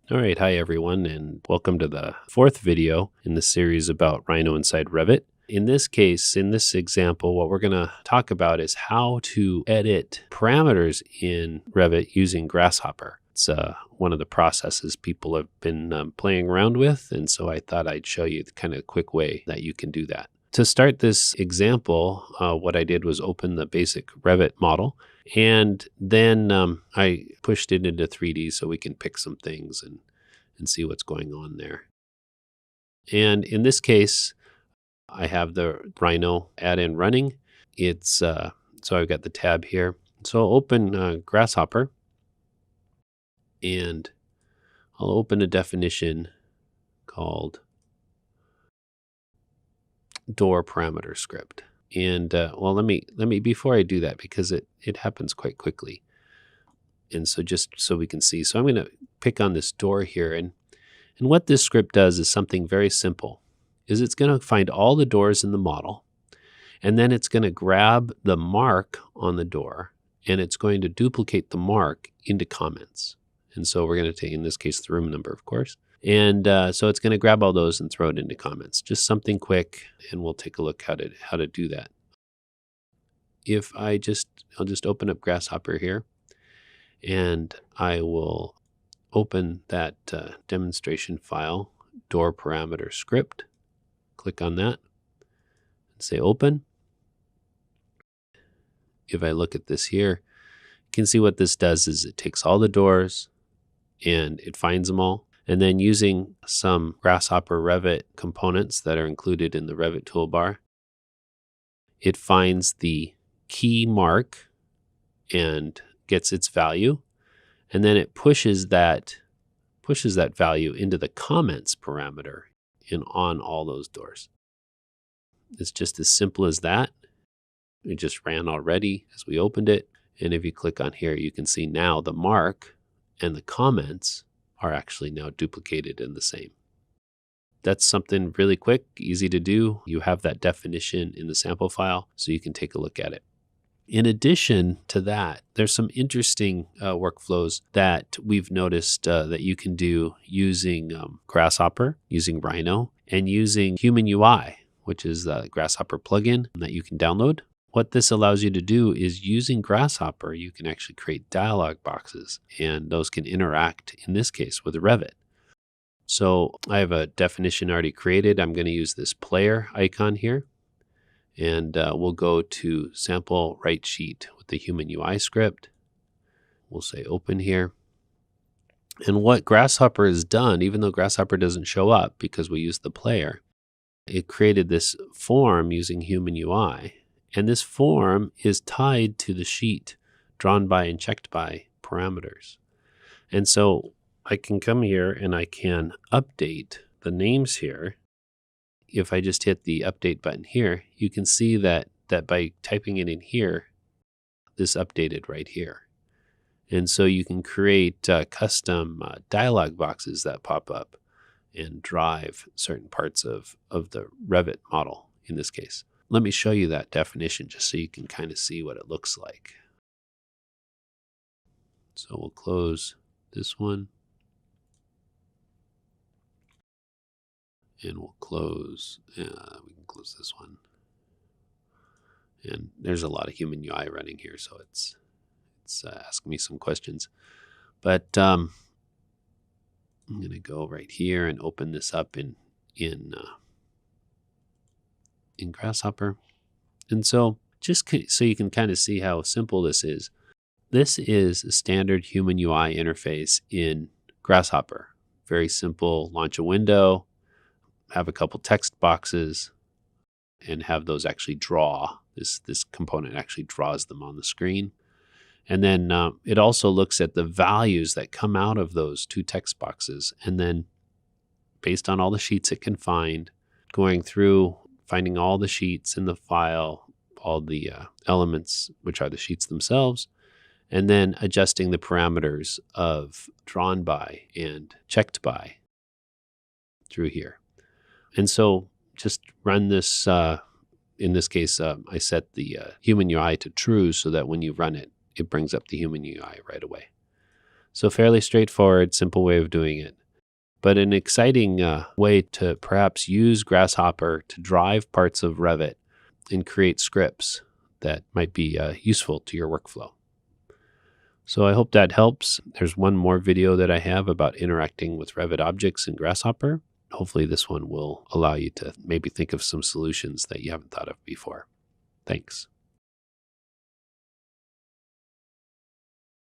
All right, hi everyone, and welcome to the fourth video in the series about Rhino.Inside Revit. In this case, in this example, what we're going to talk about is how to edit parameters in Revit using Grasshopper. It's one of the processes people have been playing around with, and so I thought I'd show you the kind of quick way that you can do that. To start this example, what I did was open the basic Revit model, and then I pushed it into 3D so we can pick some things and see what's going on there. And in this case, I have the Rhino add-in running. It's so I've got the tab here. So I'll open Grasshopper, and I'll open a definition called door parameter script. And well, let me before I do that, because it happens quite quickly. And so just so we can see, so I'm going to pick on this door here, and what this script does is something very simple. Is it's going to find all the doors in the model, and then it's going to grab the mark on the door, and it's going to duplicate the mark into comments. And so we're going to take, in this case, the room number, of course. And so it's going to grab all those and throw it into comments. Just something quick, and we'll take a look how to do that. If I'll just open up Grasshopper here, and I will open that demonstration file, door parameter script. Click on that and say open. If I look at this here, you can see what this does is it takes all the doors and it finds them all. And then using some Grasshopper Revit components that are included in the Revit toolbar, it finds the key mark and gets its value. And then it pushes that value into the comments parameter on all those doors. It's just as simple as that. It just ran already as we opened it. And if you click on here, you can see now the mark and the comments are actually now duplicated in the same. That's something really quick, easy to do. You have that definition in the sample file, so you can take a look at it. In addition to that, there's some interesting workflows that we've noticed that you can do using Grasshopper, using Rhino, and using Human UI, which is the Grasshopper plugin that you can download. What this allows you to do is, using Grasshopper, you can actually create dialog boxes, and those can interact, in this case, with Revit. So I have a definition already created. I'm going to use this player icon here. And we'll go to sample write sheet with the Human UI script. We'll say open here. And what Grasshopper has done, even though Grasshopper doesn't show up because we use the player, it created this form using Human UI. And this form is tied to the sheet drawn by and checked by parameters. And so I can come here and I can update the names here. If I just hit the update button here, you can see that by typing it in here, this updated right here. And so you can create custom dialog boxes that pop up and drive certain parts of the Revit model in this case. Let me show you that definition just so you can kind of see what it looks like. So we'll close this one. And we'll close, we can close this one. And there's a lot of Human UI running here, so it's asking me some questions. But I'm going to go right here and open this up in Grasshopper. And so just so you can kind of see how simple this is a standard Human UI interface in Grasshopper. Very simple. Launch a window, have a couple text boxes, and have those actually draw. This component actually draws them on the screen. And then it also looks at the values that come out of those two text boxes. And then based on all the sheets it can find, going through, finding all the sheets in the file, all the elements, which are the sheets themselves, and then adjusting the parameters of drawn by and checked by through here. And so just run this, in this case, I set the Human UI to true so that when you run it, it brings up the Human UI right away. So fairly straightforward, simple way of doing it. But an exciting way to perhaps use Grasshopper to drive parts of Revit and create scripts that might be useful to your workflow. So I hope that helps. There's one more video that I have about interacting with Revit objects in Grasshopper. Hopefully this one will allow you to maybe think of some solutions that you haven't thought of before. Thanks.